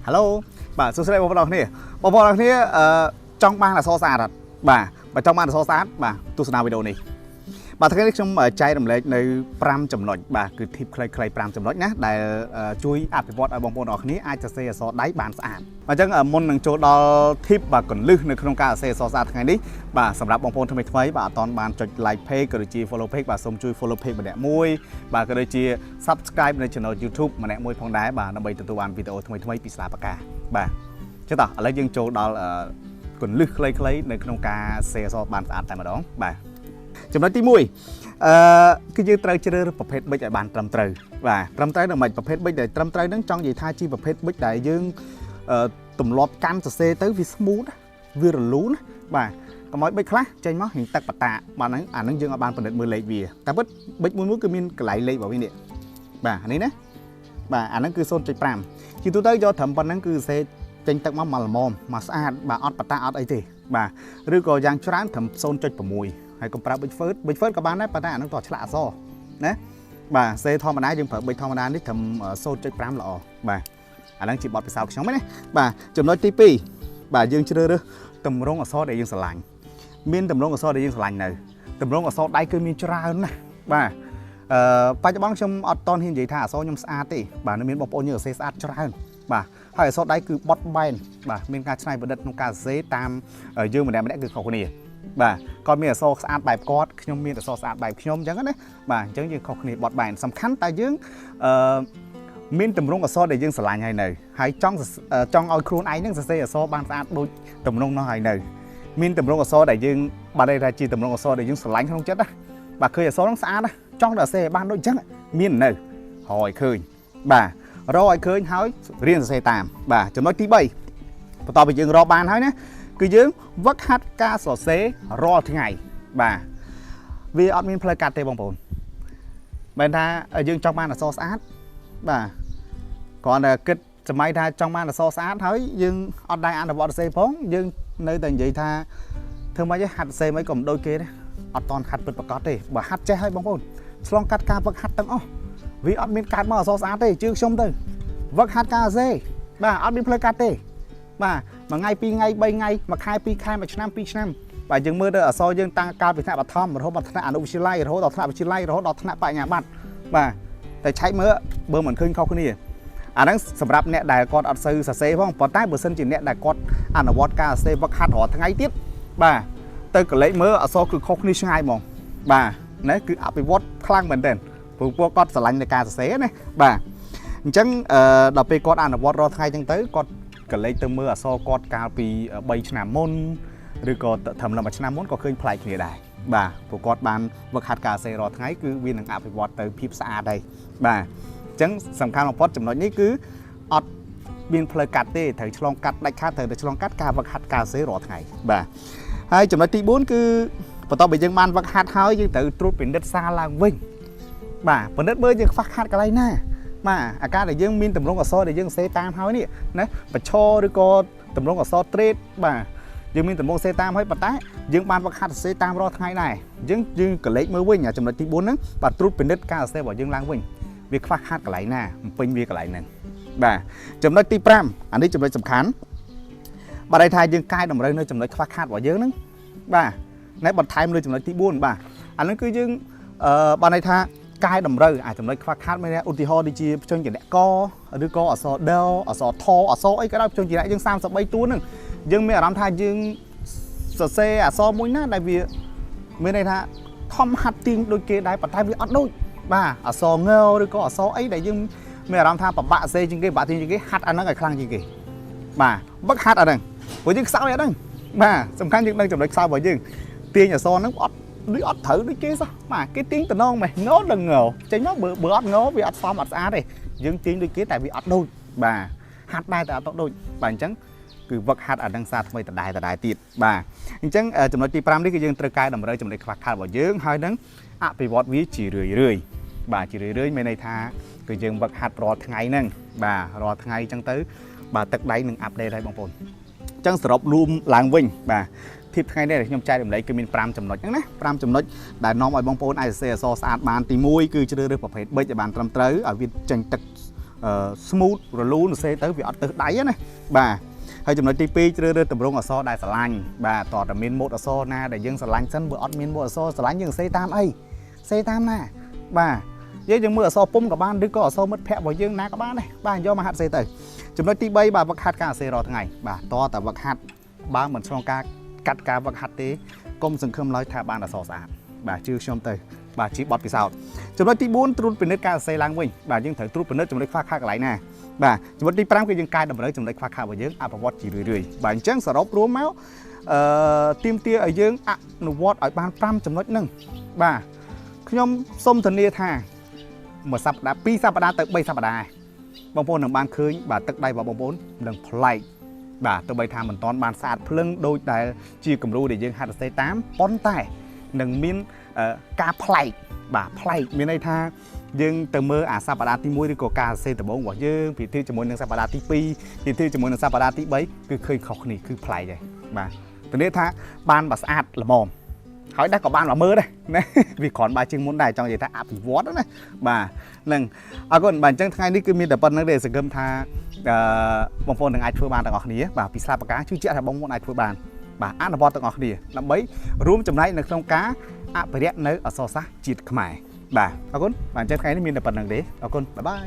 Hello បាទសួស្តីបងប្អូនគ្នាចង់បានអក្សរស្អាតបាទបើចង់បានអក្សរស្អាតបាទទស្សនាវីដេអូនេះបាទថ្ងៃនេះខ្ញុំចែករំលែកនៅ5ចំណុចបាទគឺ tip ខ្លីៗ5ចំណុចណាដែលជួយអភិវឌ្ឍឲ្យបងប្អូនអរគ្នាអាចសរសេរអក្សរដៃបានស្អាតអញ្ចឹងមុននឹងចូលដល់ tip បាទកន្លឹះនៅក្នុងការសរសេរអក្សរស្អាតថ្ងៃនេះបាទសម្រាប់បងប្អូនថ្មីបាទអត់ទាន់បានចុច like page ក៏ដូចជា follow page បាទសូមជួយ follow page ម្នាក់មួយបាទក៏ដូចជា subscribe នៅ channel YouTube ម្នាក់មួយផងដែរបាទដើម្បីទទួលបានវីដេអូថ្មីពីសាលាបកាបាទចុះតោះឥឡូវយើងចូលដល់កន្លឹះខ្លីៗនៅក្នុងការសរសេរអក្សរបានស្អាតតែម្ដងបាទចំណុចទី1គឺយើងត្រូវជ្រើសរើសប្រភេទប៊ិចឲ្យបានត្រឹមត្រូវបាទត្រឹមត្រូវនឹងមិនប្រភេទប៊ិចដែលត្រឹមត្រូវនឹងចង់និយាយថាជាប្រភេទប៊ិចដែលយើងទម្លាប់កាន់សរសេរទៅវា smooth វារលូនបាទកុំឲ្យប៊ិចខ្លះចេញមករៀងទឹកបតាបាទហ្នឹងអាហ្នឹងយើងអាចបានពិនិត្យមើលលេខវាតែពិតប៊ិចមួយគឺមានកន្លែងលេខរបស់វានេះបាទអានេះណាបាទអាហ្នឹងគឺ 0.5 ជាទូទៅយកត្រឹមប៉ុណ្្នឹងគឺសរសេរចេញទឹកមកល្មមមកស្អាតបាទអត់បតាអត់អីទេបាទឬក៏យ៉ាងច្រើនត្រឹម 0.6 ហើយកុំប្រើប៊ិចហ្វឺតក៏បានដែរប៉ុន្តែអានឹងតោះឆ្លាក់អក្សរណាបាទសេធម្មតាយើងប្រើប៊ិចធម្មតានេះត្រឹម 0.5 ល្អបាទអាហ្នឹងជាបទពិសោធន៍ខ្ញុំណាបាទចំណុចទី2បាទយើងជ្រើសរើសទម្រង់អក្សរដែលយើងស្រឡាញ់មានទម្រង់អក្សរដែលយើងស្រឡាញ់នៅទម្រង់អក្សរដៃគឺមានច្រើនណាស់បាទបច្ចុប្បន្នខ្ញុំអត់តន់ហ៊ាននិយាយថាអក្សរខ្ញុំស្អាតទេបាទនៅមានបងប្អូនយើងសរសេរស្អាតច្រើនបាទហើយអក្សរដៃគឺបត់បែនបាទមានការច្នៃប្រឌិតក្នុងការសរសេរតាមយើងម្នាក់គឺខុសគ្នាបាទគាត់មានអក្សរស្អាតបែបគាត់ខ្ញុំមានអក្សរស្អាតបែបខ្ញុំអញ្ចឹងណាបាទអញ្ចឹងយើងខុសគ្នាបត់បែនសំខាន់តែយើងមានទម្រង់អក្សរដែលយើងស្រឡាញ់ហើយនៅហើយចង់ឲ្យខ្លួនឯងនឹងសរសេរអក្សរបានស្អាតដូចទម្រង់នោះហើយនៅមានទម្រង់អក្សរដែលយើងបានថាជាទម្រង់អក្សរដែលយើងស្រឡាញ់ក្នុងចិត្តណាបាទឃើញអក្សរនោះស្អាតណាចង់ដល់សរសេរបានដូចអញ្ចឹងមាននៅរកឲ្យឃើញបាទរកឲ្យឃើញហើយរៀនសរសេរតាមបាទចំណុចទី3បន្ទាប់ពីយើងរកបានហើយណាគឺយើងវឹកហាត់ការសរសេររាល់ថ្ងៃបាទវាអត់មានផ្លូវកាត់ទេបងប្អូនបែរថាយើងចង់បានអក្សរស្អាតបាទគ្រាន់តែគិតសម័យថាចង់បានអក្សរស្អាតហើយយើងអត់ដែរអនុវត្តសរសេរផងយើងនៅតែនិយាយថាធ្វើម៉េចហាត់សរសេរមិនក៏មិនដូចគេទេអត់តន់ហាត់ពិតប្រាកដទេបើហាត់ចេះហើយបងប្អូនឆ្លងកាត់ការវឹកហាត់ទាំងអស់វាអត់មានកើតមកអក្សរស្អាតទេជឿខ្ញុំទៅវឹកហាត់ការសរសេរបាទអត់មានផ្លូវកាត់ទេបាទមួយថ្ងៃពីរថ្ងៃ3ថ្ងៃមួយខែ2ខែមួយឆ្នាំ2ឆ្នាំបាទយើងមើលទៅអក្សរយើងតាំងកាលពីថ្នាក់បឋមរហូតដល់ថ្នាក់អនុវិទ្យាល័យរហូតដល់ថ្នាក់វិទ្យាល័យរហូតដល់ថ្នាក់បញ្ញាបត្របាទតែឆែកមើលបើមិនឃើញខុសគ្នាអាហ្នឹងសម្រាប់អ្នកដែលគាត់អត់សូវសរសេរផងប៉ុន្តែបើសិនជាអ្នកដែលគាត់អនុវត្តការសរសេរវឹកហាត់រាល់ថ្ងៃទៀតបាទទៅកលេចមើលអក្សរគឺខុសគ្នាឆ្ងាយហ្មងបាទណាគឺអភិវឌ្ឍខ្លាំងមែនទែនព្រោះពួកគាត់ស្រឡាញ់នៃការសរសេរណាបាទអញ្ចឹងដល់ពេលគាត់អនុវត្តរាល់ថ្ងៃអញ្ចឹងទៅគាត់កលេចទៅមើលអក្សរគាត់កាលពី3ឆ្នាំមុនឬក៏ត្រឹម1ឆ្នាំមុនក៏ឃើញប្លែកគ្នាដែរបាទព្រោះគាត់បានវឹកហាត់ការសរសេររាល់ថ្ងៃគឺវានឹងអភិវឌ្ឍទៅភាពស្អាតដែរបាទអញ្ចឹងសំខាន់បំផុតចំណុចនេះគឺអត់មានផ្លូវកាត់ទេត្រូវឆ្លងកាត់ដាច់ខាតត្រូវតែឆ្លងកាត់ការវឹកហាត់ការសរសេររាល់ថ្ងៃបាទហើយចំណុចទី4គឺបន្ទាប់ពីយើងបានវឹកហាត់ហើយយើងត្រូវត្រួតពិនិត្យសារឡើងវិញបាទពិនិត្យមើលយើងខ្វះខាតកន្លែងណាបាទអាការដែលយើងមានទម្រង់អក្សរដែលយើងសរសេរតាមហើយនេះណាបច្ឆឬក៏ទម្រង់អក្សរត្រេតបាទយើងមានទម្រង់សរសេរតាមហើយប៉ុន្តែយើងបានវឹកហាត់សរសេរតាមរាល់ថ្ងៃដែរអញ្ចឹងយើងកលេចមើលវិញចំណុចទី4ហ្នឹងបាទត្រួតពិនិត្យការសរសេររបស់យើងឡើងវិញវាខ្វះខាតកន្លែងណាបំពេញវាកន្លែងហ្នឹងបាទចំណុចទី5អានេះចំណុចសំខាន់បាទន័យថាយើងកែតម្រូវនៅចំណុចខ្វះខាតរបស់យើងហ្នឹងបាទណែបន្ថែមលើចំណុចទី4បាទអាហ្នឹងគឺយើងបាទន័យថាកែតម្រូវចំណុចខ្វះខាតមានឧទាហរណ៍ដូចជាភ្ជុំចំណៈកឬក៏អក្សរដអក្សរថអក្សរអីក៏ដោយភ្ជុំចំណៈយើង33តួហ្នឹងយើងមានអារម្មណ៍ថាយើងសរសេរអក្សរមួយណាដែលវាមានន័យថាខំហាត់ទៀងដូចគេដែរប៉ុន្តែវាអត់ដូចបាទអក្សរងឬក៏អក្សរអីដែលយើងមានអារម្មណ៍ថាពិបាកសរសេរជាងគេពិបាកទៀងជាងគេហាត់អាហ្នឹងឲ្យខ្លាំងជាងគេបាទវឹកហាត់អាហ្នឹងព្រោះយើងខ្សោយអាហ្នឹងបាទសំខាន់យើងដឹងចំណុចខ្សោយរបស់យើងទាញអក្សរហ្នឹងអត់ត្រូវដូចគេសោះបាទគេទាញតំណងម៉េះងដល់ងចេញមកបើអត់ងវាអត់សមអត់ស្អាតទេយើងទាញដូចគេតែវាអត់ដូចបាទហាត់ដែរតែអត់ដូចបាទអញ្ចឹងគឺវឹកហាត់អានឹងសារថ្មីដដែលទៀតបាទអញ្ចឹងចំណុចទី5នេះគឺយើងត្រូវកែតម្រូវចំណុចខ្វះខាតរបស់យើងហើយនឹងអភិវឌ្ឍវាជារឿយបាទជារឿយមានន័យថាគឺយើងវឹកហាត់រាល់ថ្ងៃហ្នឹងបាទរាល់ថ្ងៃអញ្ចឹងទៅបាទទឹកដៃនឹងអាប់ដេតហើយបងប្អូនអញ្ចឹងសរុបរួមឡើងវិញបាទធីបថ្ងៃនេះខ្ញុំចែករំលែកគឺមាន5ចំណុចហ្នឹងណា5ចំណុចដែលនាំឲ្យបងប្អូនអាចសរសេរអក្សរស្អាតបានទី1គឺជ្រើសរើសប្រភេទប៊ិចឲ្យបានត្រឹមត្រូវឲ្យវាចេញទឹក smooth រលូនសេទៅវាអត់ទៅដៃណាបាទហើយចំណុចទី2ជ្រើសរើសតម្រងអក្សរដែលស្រឡាញ់បាទតើតើមានម៉ូដអក្សរណាដែលយើងស្រឡាញ់សិនបើអត់មានម៉ូដអក្សរស្រឡាញ់យើងសេតាមអីសេតាមណាបាទយើងមើលអក្សរពុំក៏បានឬក៏អក្សរមិត្តភ័ក្តិរបស់យើងណាក៏បានដែរបាទយកមកហាត់សេទៅចំណុចទី3បាទវឹកហាត់ការសេរាល់ថ្ងៃបាទតើតើវឹកហាត់បើមិនឆ្លងការកាត់ការវឹកហាត់ទេកុំសង្ឃឹមឡើយថាបានអក្សរស្អាតបាទជឿខ្ញុំទៅបាទជាបទពិសោធន៍ចំណុចទី4ត្រួតពិនិត្យការសរសេរឡើងវិញបាទយើងត្រូវត្រួតពិនិត្យចំណុចខ្វះខាតកន្លែងណាបាទចំណុចទី5គឺយើងកែតម្រូវចំណុចខ្វះខាតរបស់យើងអភិវឌ្ឍជារឿយៗបាទអញ្ចឹងសរុបរួមមកទាមទារឲ្យយើងអនុវត្តឲ្យបាន5ចំណុចហ្នឹងបាទខ្ញុំសូមធានាថាមួយសប្តាហ៍2សប្តាហ៍ទៅ3សប្តាហ៍បងប្អូននឹងបានឃើញបាទទឹកដៃរបស់បងប្អូននឹងប្លែកបាទទោះបីថាមិនទាន់បានស្អាតភ្លឹងដូចដែលជាគំរូដែលយើងហាត់សរសេរតាមប៉ុន្តែនឹងមានការប្លែកបាទប្លែកមានន័យថាយើងទៅមើលអាសប្តាហ៍ទី1ឬក៏ការសរសេរដំបូងរបស់យើងពីទីជាមួយនឹងសប្តាហ៍ទី2ពីទីជាមួយនឹងសប្តាហ៍ទី3គឺឃើញខុសគ្នាគឺប្លែកហើយបាទធានាថាបានបើស្អាតល្មមហើយដែរក៏បានមកមើលដែរណាវាគ្រាន់បើជាងមុនដែរចង់និយាយថាអភិវឌ្ឍណាបាទនឹងអរគុណបាទអញ្ចឹងថ្ងៃនេះគឺមានតែប៉ុណ្្នឹងទេសង្ឃឹមថាបងប្អូននឹងអាចធ្វើបានទាំងអស់គ្នាបាទពីស្លាបកាជឿជាក់ថាបងប្អូនអាចធ្វើបានបាទអនុវត្តទាំងអស់គ្នាដើម្បីរួមចំណែកនៅក្នុងការអភិរក្សនៅអក្សរសាស្ត្រជាតិខ្មែរបាទអរគុណបាទអញ្ចឹងថ្ងៃនេះមានតែប៉ុណ្្នឹងទេអរគុណបាយបាយ